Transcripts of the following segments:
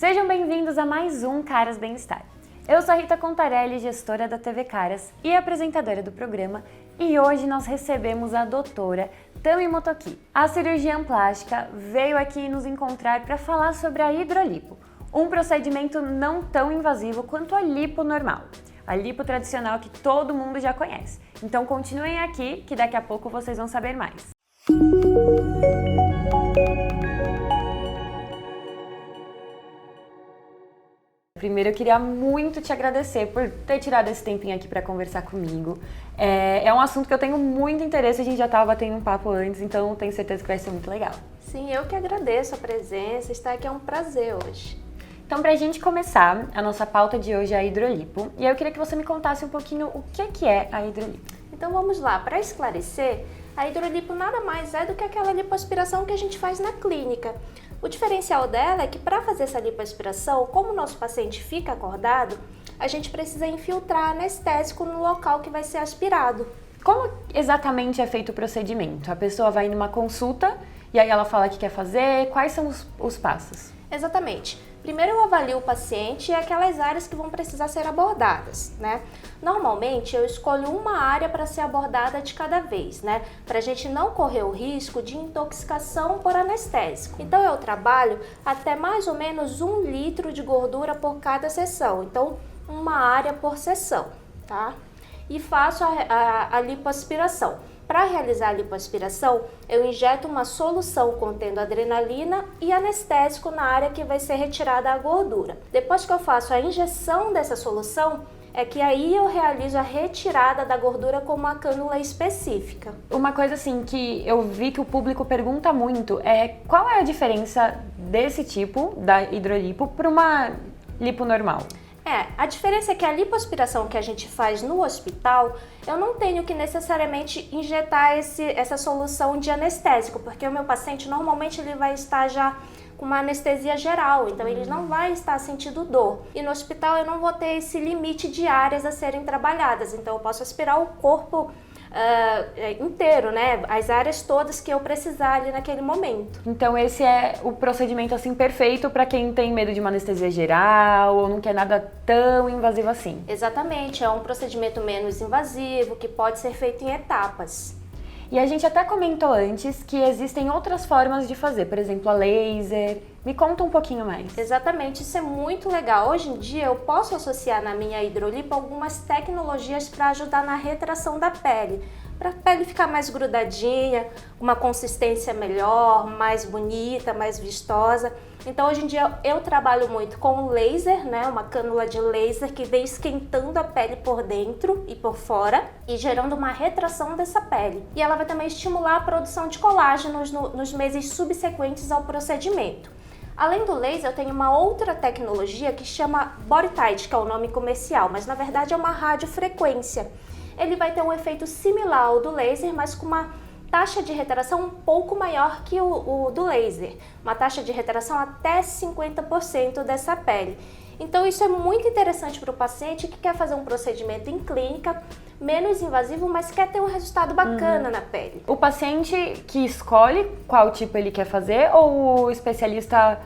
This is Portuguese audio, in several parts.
Sejam bem-vindos a mais um Caras Bem-Estar. Eu sou a Rita Contarelli, gestora da TV Caras e apresentadora do programa, e hoje nós recebemos a doutora Tami Motoki. A cirurgiã plástica veio aqui nos encontrar para falar sobre a hidrolipo, um procedimento não tão invasivo quanto a lipo normal, a lipo tradicional que todo mundo já conhece. Então continuem aqui que daqui a pouco vocês vão saber mais. Primeiro, eu queria muito te agradecer por ter tirado esse tempinho aqui para conversar comigo. É um assunto que eu tenho muito interesse, a gente já estava batendo um papo antes, então tenho certeza que vai ser muito legal. Sim, eu que agradeço a presença, estar aqui é um prazer hoje. Então, para a gente começar, a nossa pauta de hoje é a hidrolipo, e eu queria que você me contasse um pouquinho o que é a hidrolipo. Então vamos lá, para esclarecer, a hidrolipo nada mais é do que aquela lipoaspiração que a gente faz na clínica. O diferencial dela é que para fazer essa lipoaspiração, como o nosso paciente fica acordado, a gente precisa infiltrar anestésico no local que vai ser aspirado. Como exatamente é feito o procedimento? A pessoa vai numa consulta e aí ela fala o que quer fazer, quais são os passos? Exatamente. Primeiro eu avalio o paciente e aquelas áreas que vão precisar ser abordadas, né? Normalmente eu escolho uma área para ser abordada de cada vez, né? Para a gente não correr o risco de intoxicação por anestésico. Então eu trabalho até mais ou menos 1 litro de gordura por cada sessão, então uma área por sessão, tá? E faço a lipoaspiração. Para realizar a lipoaspiração, eu injeto uma solução contendo adrenalina e anestésico na área que vai ser retirada a gordura. Depois que eu faço a injeção dessa solução, é que aí eu realizo a retirada da gordura com uma cânula específica. Uma coisa assim que eu vi que o público pergunta muito é qual é a diferença desse tipo, da hidrolipo, para uma lipo normal? A diferença é que a lipoaspiração que a gente faz no hospital, eu não tenho que necessariamente injetar essa solução de anestésico, porque o meu paciente normalmente ele vai estar já com uma anestesia geral, então ele não vai estar sentindo dor. E no hospital eu não vou ter esse limite de áreas a serem trabalhadas, então eu posso aspirar o corpo inteiro, né? As áreas todas que eu precisar ali naquele momento. Então esse é o procedimento assim perfeito para quem tem medo de uma anestesia geral ou não quer nada tão invasivo assim. Exatamente, é um procedimento menos invasivo que pode ser feito em etapas. E a gente até comentou antes que existem outras formas de fazer, por exemplo, a laser. Me conta um pouquinho mais. Exatamente, isso é muito legal. Hoje em dia eu posso associar na minha hidrolipo algumas tecnologias para ajudar na retração da pele, para a pele ficar mais grudadinha, uma consistência melhor, mais bonita, mais vistosa. Então hoje em dia eu trabalho muito com laser, né, uma cânula de laser que vem esquentando a pele por dentro e por fora e gerando uma retração dessa pele. E ela vai também estimular a produção de colágenos nos meses subsequentes ao procedimento. Além do laser, eu tenho uma outra tecnologia que chama BodyTite, que é o nome comercial, mas na verdade é uma radiofrequência. Ele vai ter um efeito similar ao do laser, mas com uma taxa de retração um pouco maior que o do laser. Uma taxa de retração até 50% dessa pele. Então isso é muito interessante para o paciente que quer fazer um procedimento em clínica menos invasivo, mas quer ter um resultado bacana na pele. O paciente que escolhe qual tipo ele quer fazer ou o especialista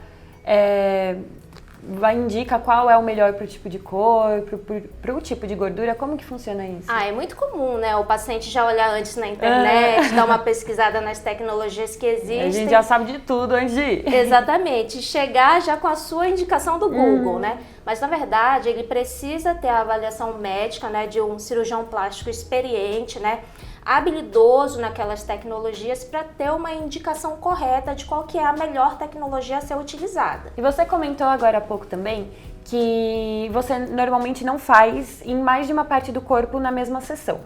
indica qual é o melhor para o tipo de corpo, para o tipo de gordura? Como que funciona isso? É muito comum, né? O paciente já olhar antes na internet, dar uma pesquisada nas tecnologias que existem. A gente já sabe de tudo antes de ir. Exatamente, chegar já com a sua indicação do Google, né? Mas na verdade ele precisa ter a avaliação médica, né, de um cirurgião plástico experiente, né, habilidoso naquelas tecnologias para ter uma indicação correta de qual que é a melhor tecnologia a ser utilizada. E você comentou agora há pouco também que você normalmente não faz em mais de uma parte do corpo na mesma sessão.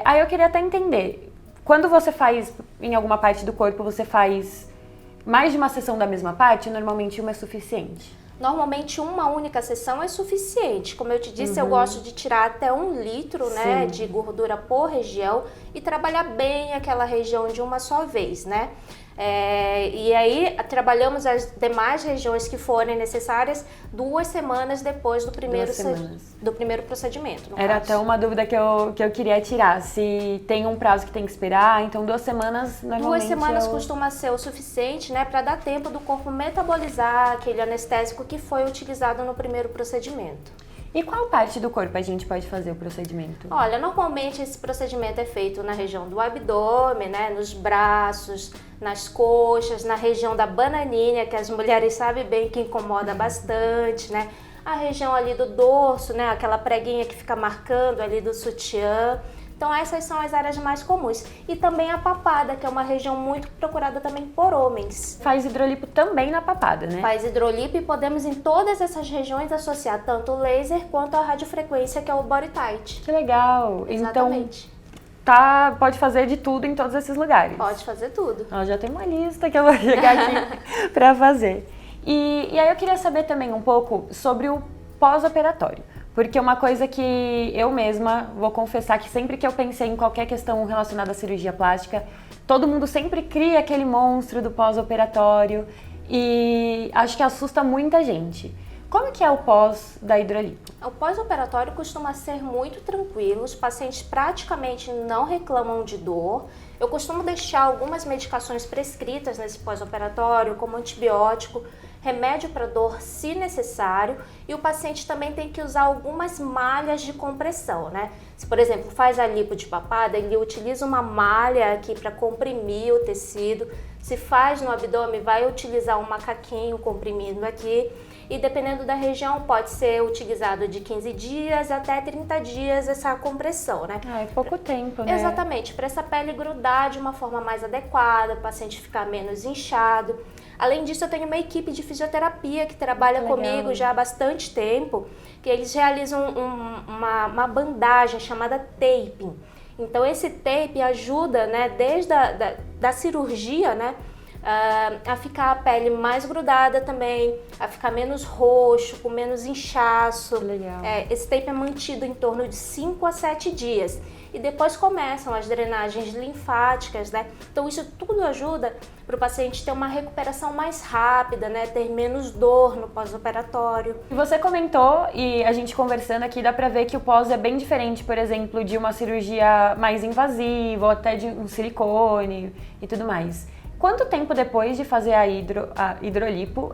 Aí eu queria até entender, quando você faz em alguma parte do corpo, você faz mais de uma sessão da mesma parte, normalmente uma é suficiente? Normalmente uma única sessão é suficiente. Como eu te disse, eu gosto de tirar até 1 litro, né, de gordura por região e trabalhar bem aquela região de uma só vez, né? E aí trabalhamos as demais regiões que forem necessárias 2 semanas depois do primeiro procedimento. Era até uma dúvida que eu queria tirar, se tem um prazo que tem que esperar, então 2 semanas normalmente... 2 semanas costuma ser o suficiente, né, para dar tempo do corpo metabolizar aquele anestésico que foi utilizado no primeiro procedimento. E qual parte do corpo a gente pode fazer o procedimento? Olha, normalmente esse procedimento é feito na região do abdômen, né, nos braços, nas coxas, na região da bananinha, que as mulheres sabem bem que incomoda bastante, né? A região ali do dorso, né, aquela preguinha que fica marcando ali do sutiã. Então essas são as áreas mais comuns. E também a papada, que é uma região muito procurada também por homens. Faz hidrolipo também na papada, né? Faz hidrolipo e podemos em todas essas regiões associar tanto o laser quanto a radiofrequência, que é o body tight. Que legal! Exatamente. Então, pode fazer de tudo em todos esses lugares? Pode fazer tudo. Já tem uma lista que eu vou chegar aqui para fazer. E aí eu queria saber também um pouco sobre o pós-operatório. Porque uma coisa que eu mesma vou confessar que sempre que eu pensei em qualquer questão relacionada à cirurgia plástica, todo mundo sempre cria aquele monstro do pós-operatório e acho que assusta muita gente. Como que é o pós da hidrolipo? O pós-operatório costuma ser muito tranquilo, os pacientes praticamente não reclamam de dor. Eu costumo deixar algumas medicações prescritas nesse pós-operatório, como antibiótico, remédio para dor se necessário, e o paciente também tem que usar algumas malhas de compressão, né? Se, por exemplo, faz a lipo de papada, ele utiliza uma malha aqui para comprimir o tecido. Se faz no abdômen, vai utilizar um macaquinho comprimindo aqui. E dependendo da região, pode ser utilizado de 15 dias até 30 dias essa compressão, né? É pouco tempo, né? Exatamente, para essa pele grudar de uma forma mais adequada, o paciente ficar menos inchado. Além disso, eu tenho uma equipe de fisioterapia que trabalha comigo já há bastante tempo, que eles realizam uma bandagem chamada taping. Então, esse tape ajuda, né, desde da cirurgia, né, a ficar a pele mais grudada também, a ficar menos roxo, com menos inchaço. Legal. Esse tape é mantido em torno de 5 a 7 dias. E depois começam as drenagens linfáticas, né? Então isso tudo ajuda para o paciente ter uma recuperação mais rápida, né? Ter menos dor no pós-operatório. E você comentou, e a gente conversando aqui, dá pra ver que o pós é bem diferente, por exemplo, de uma cirurgia mais invasiva, ou até de um silicone e tudo mais. Quanto tempo depois de fazer a hidrolipo,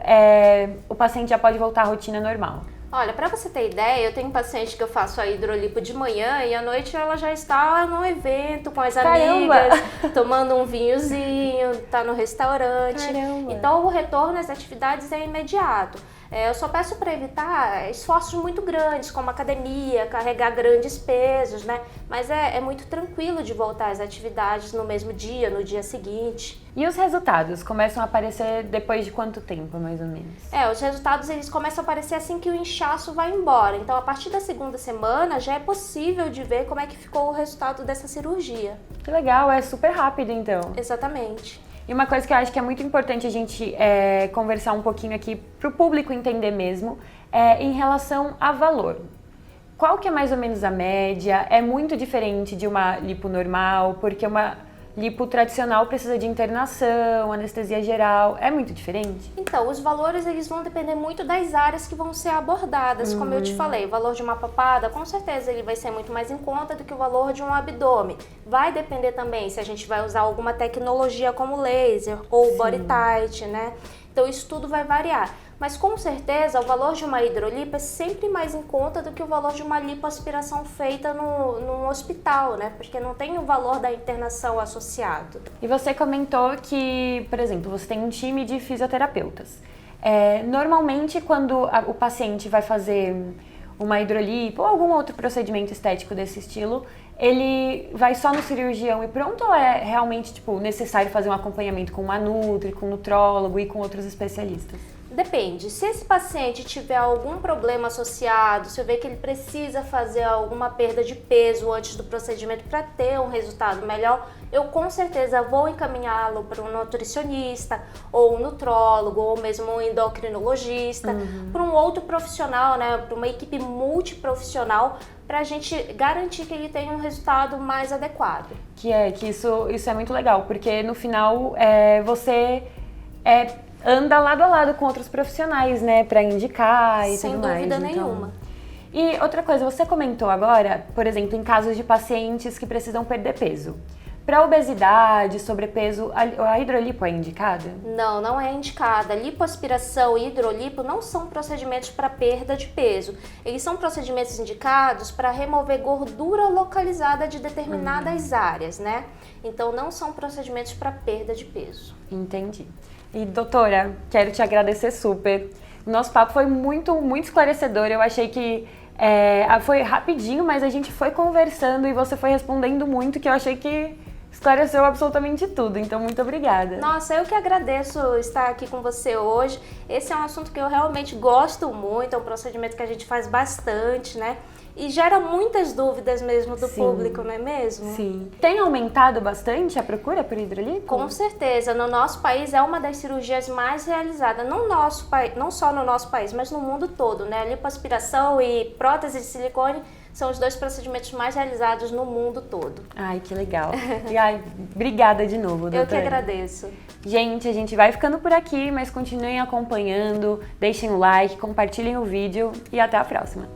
o paciente já pode voltar à rotina normal? Olha, para você ter ideia, eu tenho um paciente que eu faço a hidrolipo de manhã e à noite ela já está num evento com as amigas, tomando um vinhozinho, está no restaurante. Caramba. Então o retorno às atividades é imediato. Eu só peço para evitar esforços muito grandes, como academia, carregar grandes pesos, né? Mas é muito tranquilo de voltar às atividades no mesmo dia, no dia seguinte. E os resultados começam a aparecer depois de quanto tempo, mais ou menos? Os resultados eles começam a aparecer assim que o inchaço vai embora. Então, a partir da 2ª semana, já é possível de ver como é que ficou o resultado dessa cirurgia. Que legal, é super rápido então. Exatamente. E uma coisa que eu acho que é muito importante a gente conversar um pouquinho aqui para o público entender mesmo, em relação a valor. Qual que é mais ou menos a média? É muito diferente de uma lipo normal, porque uma lipo tradicional precisa de internação, anestesia geral, é muito diferente? Então, os valores eles vão depender muito das áreas que vão ser abordadas, como eu te falei, o valor de uma papada, com certeza ele vai ser muito mais em conta do que o valor de um abdômen. Vai depender também se a gente vai usar alguma tecnologia como laser ou body tight, né? Então isso tudo vai variar. Mas com certeza o valor de uma hidrolipo é sempre mais em conta do que o valor de uma lipoaspiração feita num hospital, né? Porque não tem o valor da internação associado. E você comentou que, por exemplo, você tem um time de fisioterapeutas. Normalmente quando o paciente vai fazer uma hidrolipo ou algum outro procedimento estético desse estilo, ele vai só no cirurgião e pronto, ou é realmente necessário fazer um acompanhamento com uma nutri, com um nutrólogo e com outros especialistas? Depende. Se esse paciente tiver algum problema associado, se eu ver que ele precisa fazer alguma perda de peso antes do procedimento para ter um resultado melhor, eu com certeza vou encaminhá-lo para um nutricionista, ou um nutrólogo, ou mesmo um endocrinologista, para um outro profissional, né, para uma equipe multiprofissional, para a gente garantir que ele tenha um resultado mais adequado. Que isso é muito legal, porque no final você anda lado a lado com outros profissionais, né, para indicar e Sem tudo mais. dúvida nenhuma. E outra coisa, você comentou agora, por exemplo, em casos de pacientes que precisam perder peso. Para obesidade, sobrepeso, a hidrolipo é indicada? Não, não é indicada. Lipoaspiração e hidrolipo não são procedimentos para perda de peso. Eles são procedimentos indicados para remover gordura localizada de determinadas áreas, né? Então, não são procedimentos para perda de peso. Entendi. E doutora, quero te agradecer super. O nosso papo foi muito, muito esclarecedor. Eu achei que foi rapidinho, mas a gente foi conversando e você foi respondendo muito, que eu achei que esclareceu absolutamente tudo, então muito obrigada. Nossa, eu que agradeço estar aqui com você hoje. Esse é um assunto que eu realmente gosto muito, é um procedimento que a gente faz bastante, né? E gera muitas dúvidas mesmo do público, não é mesmo? Sim. Tem aumentado bastante a procura por hidrolipo? Com certeza. No nosso país é uma das cirurgias mais realizadas, não só no nosso país, mas no mundo todo, né? Lipoaspiração e prótese de silicone são os 2 procedimentos mais realizados no mundo todo. Ai, que legal. E, obrigada de novo, doutora. Eu que agradeço. Gente, a gente vai ficando por aqui, mas continuem acompanhando, deixem o like, compartilhem o vídeo e até a próxima.